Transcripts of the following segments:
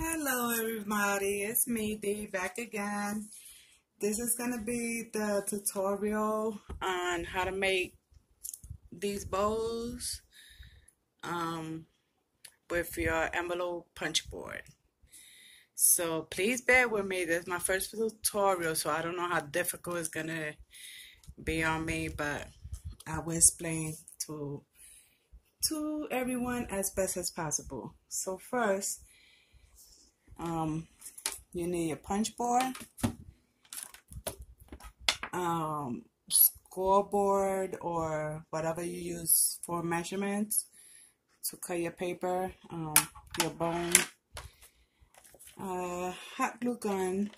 Hello everybody, it's me Dee back again. This is going to be the tutorial on how to make these bows with your envelope punch board. So please bear with me. This is my first tutorial, so I don't know how difficult it's going to be on me, but I will explain to everyone as best as possible. So first, you need a punch board, scoreboard, or whatever you use for measurements to cut your paper, your bone, hot glue gun,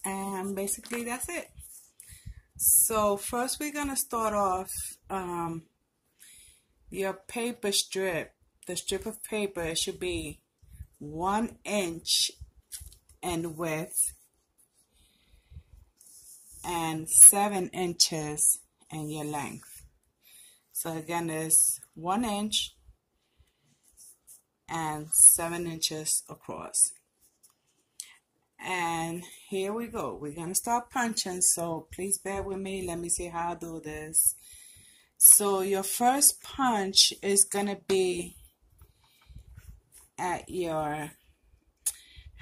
and basically that's it. So first we're gonna start off your paper strip. The strip of paper, it should be 1 inch in width and 7 inches in your length. So again, it's 1 inch and 7 inches across. And here we go. We're gonna start punching, so please bear with me. Let me see how I do this. So your first punch is gonna be at your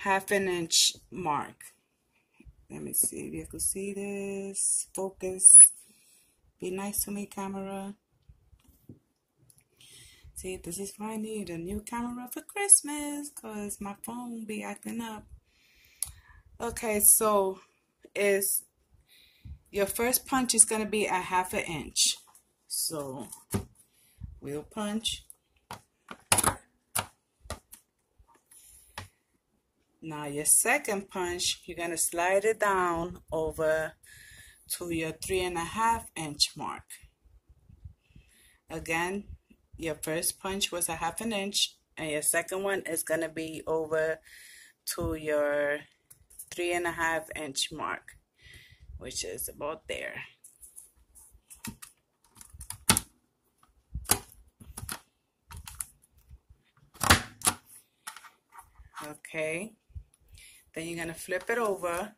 1/2 inch mark. Let me see if you can see this. Focus. Be nice to me, camera. See, this is why I need a new camera for Christmas, because my phone be acting up. Okay, so your first punch is going to be at 1/2 inch. So we'll punch. Now your second punch, you're going to slide it down over to your 3.5 inch mark. Again, your first punch was a 1/2 inch, and your second one is going to be over to your 3.5 inch mark, which is about there. Okay. Then you're going to flip it over,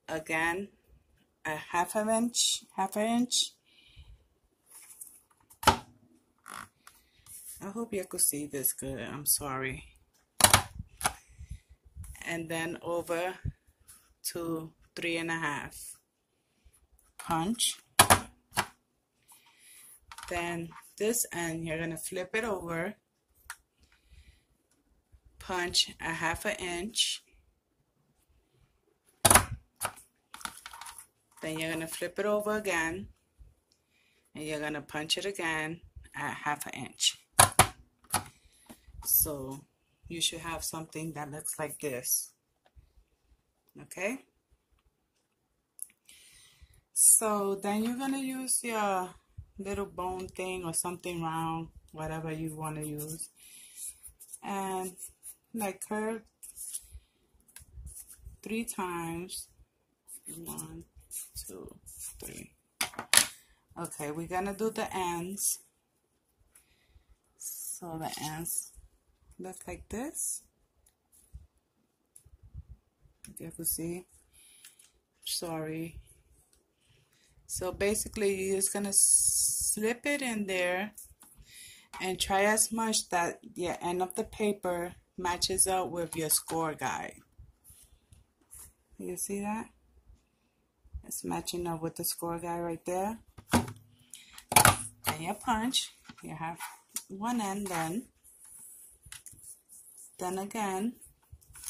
again, a 1/2 inch, 1/2 inch. I hope you could see this good, I'm sorry. And then over to 3.5. Punch. Then this end, you're going to flip it over. Punch a 1/2 inch. Then you're going to flip it over again, and you're going to punch it again at 1/2 inch. So you should have something that looks like this. Okay? So then you're going to use your little bone thing or something round, whatever you want to use, and like curve 3 times. 1, 2, 3. Okay, we're gonna do the ends. So the ends look like this. If you can see. Sorry. So basically you're just gonna slip it in there and try as much that your end of the paper matches up with your score guide. You see that? It's matching up with the score guide right there. And your punch, you have one end done. Then again,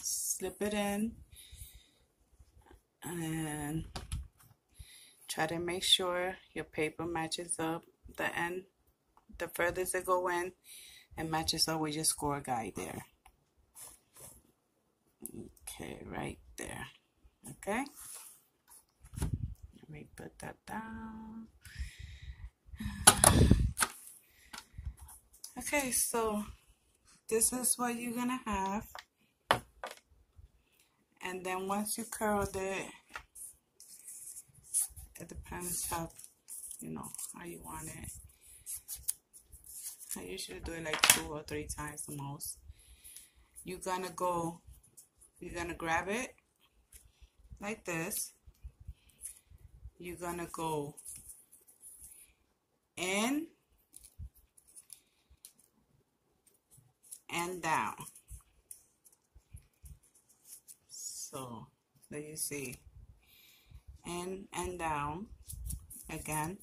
slip it in and try to make sure your paper matches up. The end, the furthest it go in, and matches up with your score guide there. Okay, right there. Okay, let me put that down. Okay, so this is what you're gonna have, and then once you curled it, it depends how, how you want it. I usually do it like 2 or 3 times the most. You're gonna grab it like this. You're gonna go in and down. So there you see, in and down. Again,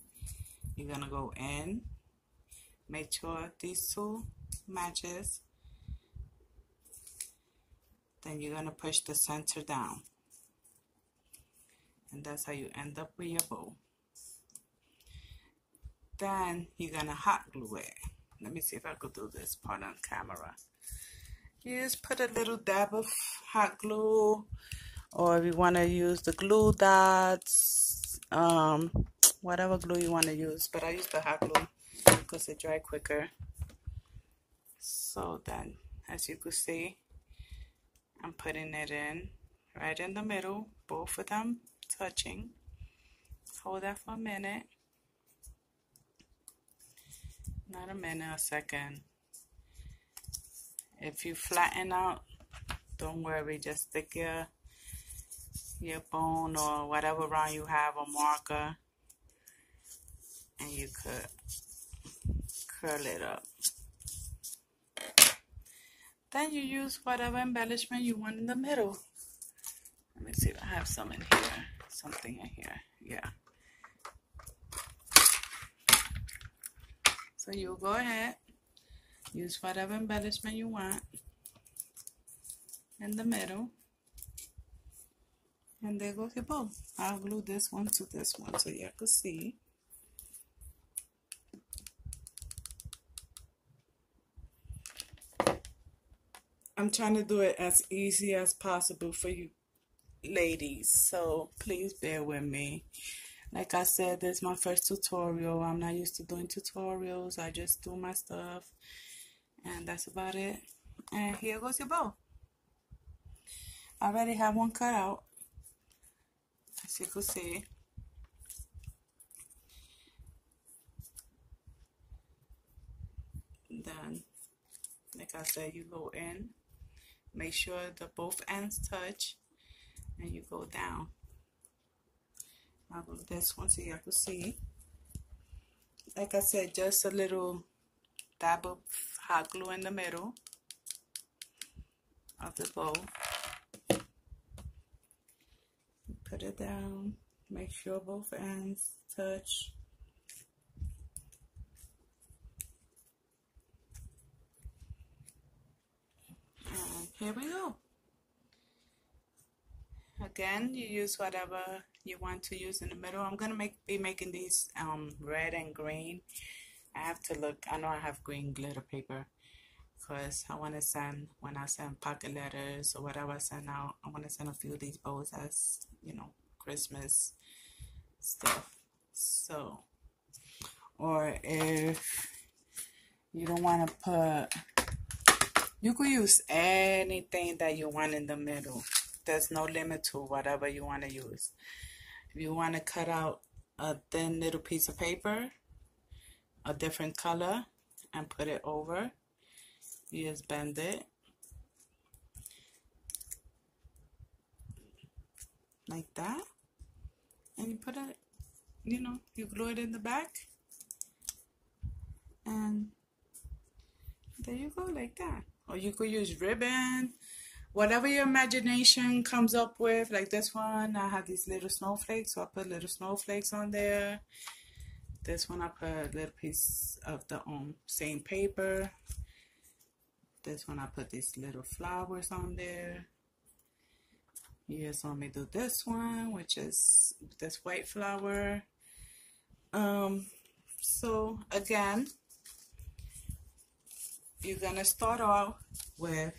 you're gonna go in, make sure these two matches, then you're gonna push the center down, and that's how you end up with your bow. Then you're gonna hot glue it. Let me see if I could do this part on camera. You just put a little dab of hot glue, or if you want to use the glue dots, whatever glue you want to use, but I use the hot glue because it dries quicker. So then, as you can see, I'm putting it in right in the middle, both of them touching. Hold that for a minute. Not a minute, a second. If you flatten out, don't worry, just stick your bone or whatever round you have, a marker, and you could curl it up. Then you use whatever embellishment you want in the middle. Let me see if I have some in here, something in here, yeah. So you go ahead, use whatever embellishment you want in the middle, and there goes your bow. I'll glue this one to this one so you can see. I'm trying to do it as easy as possible for you ladies, so please bear with me. Like I said, this is my first tutorial. I'm not used to doing tutorials. I just do my stuff, and that's about it. And here goes your bow. I already have one cut out, as you can see. Then, like I said, you go in, make sure that both ends touch, and you go down. I'll go this one so you can see. Like I said, just a little dab of hot glue in the middle of the bow. Put it down, make sure both ends touch. And here we go. Again, you use whatever you want to use in the middle. I'm gonna be making these red and green. I have to look. I know I have green glitter paper because I want to send, when I send pocket letters or whatever I send out, I want to send a few of these bows as, you know, Christmas stuff. So, or if you don't want to put, you could use anything that you want in the middle. There's no limit to whatever you want to use. If you want to cut out a thin little piece of paper, a different color, and put it over, you just bend it like that, and you put it, you know, you glue it in the back, and there you go, like that. Or you could use ribbon, whatever your imagination comes up with. Like this one, I have these little snowflakes, so I put little snowflakes on there. This one I put a little piece of the same paper. This one I put these little flowers on there. You just want me to do this one, which is this white flower. So again, you're gonna start off with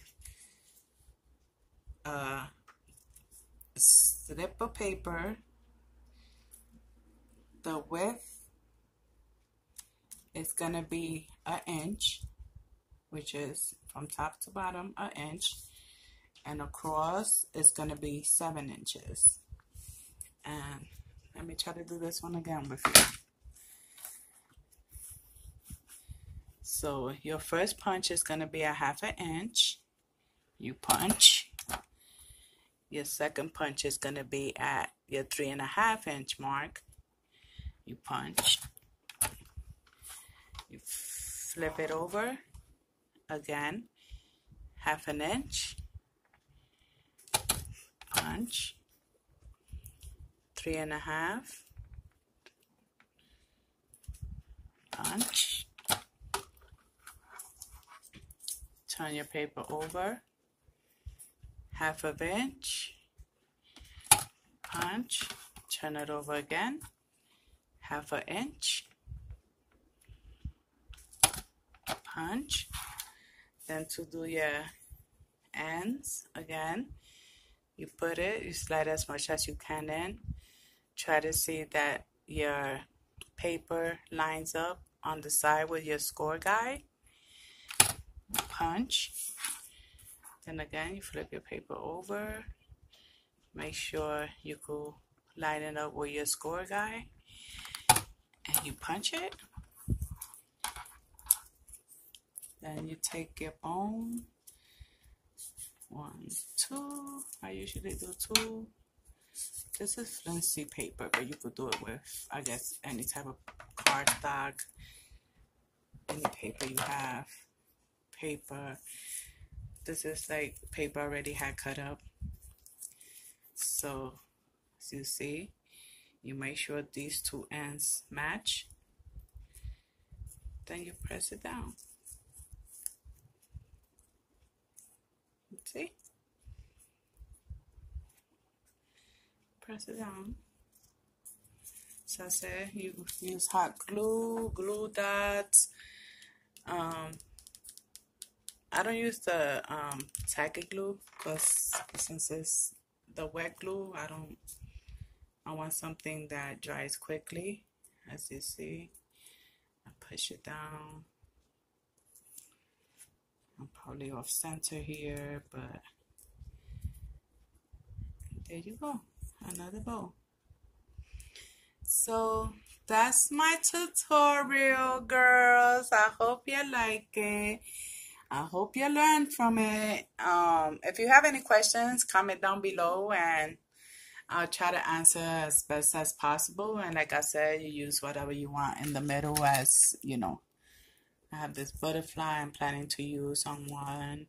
a slip of paper. The width is gonna be an inch, which is from top to bottom an inch, and across is gonna be 7 inches. And let me try to do this one again with you. So your first punch is going to be a 1/2 inch. You punch. Your second punch is going to be at your 3.5 inch mark. You punch. You flip it over again, 1/2 inch. Punch. 3.5. Punch. Turn your paper over, 1/2 inch. Punch. Turn it over again, 1/2 inch. Punch. Then to do your ends again, you put it, you slide as much as you can in. Try to see that your paper lines up on the side with your score guide. Punch. Then again, you flip your paper over. Make sure you go line it up with your score guide. And you punch it. Then you take your bone. 1, 2. I usually do 2. This is flimsy paper, but you could do it with, I guess, any type of cardstock, any paper you have. Paper. This is like paper already had cut up. So, as you see, you make sure these two ends match. Then you press it down. See? Press it down. So I said you use hot glue, glue dots. I don't use the tacky glue because since it's the wet glue, I want something that dries quickly. As you see, I push it down. I'm probably off center here, but there you go, another bow. So that's my tutorial, girls. I hope you like it. I hope you learned from it. If you have any questions, comment down below and I'll try to answer as best as possible. And like I said, you use whatever you want in the middle, as you know. I have this butterfly I'm planning to use on one.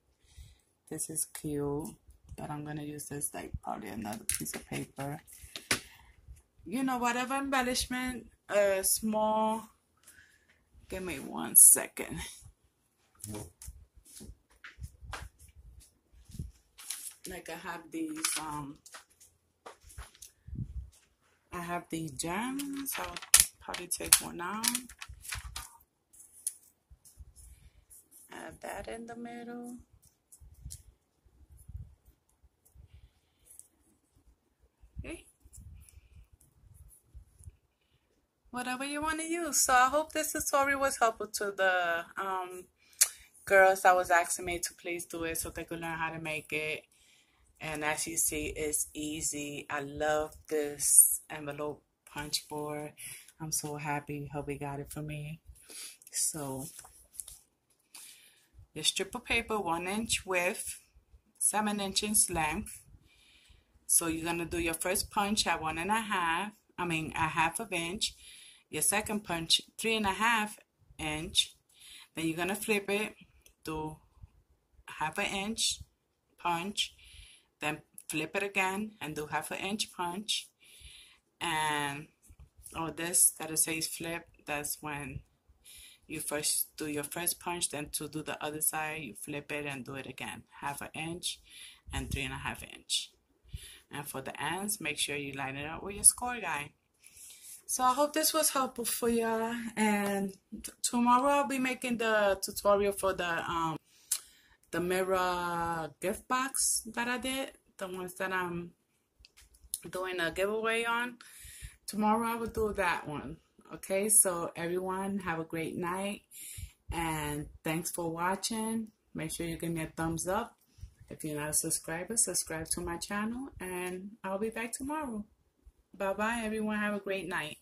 This is cute, but I'm going to use this like probably another piece of paper. You know, whatever embellishment, small. Give me 1 second. Like I have these gems. I'll probably take one out. Add that in the middle. Okay. Whatever you want to use. So I hope this tutorial was helpful to the girls that was asking me to please do it so they could learn how to make it. And as you see, it's easy. I love this envelope punch board. I'm so happy hubby got it for me. So your strip of paper, 1 inch width, 7 inches length. So you're gonna do your first punch at 1.5. I mean a 1/2 inch. Your second punch, 3.5 inch. Then you're gonna flip it, do 1/2 inch punch. Then flip it again and do 1/2 inch punch. And this that it says flip, that's when you first do your first punch. Then to do the other side, you flip it and do it again, 1/2 inch and 3.5 inch. And for the ends, make sure you line it up with your score guide. So I hope this was helpful for y'all. And tomorrow I'll be making the tutorial for the mirror gift box that I did, the ones that I'm doing a giveaway on. Tomorrow I will do that one. Okay, so everyone have a great night and thanks for watching. Make sure you give me a thumbs up. If you're not a subscriber, subscribe to my channel and I'll be back tomorrow. Bye bye everyone, have a great night.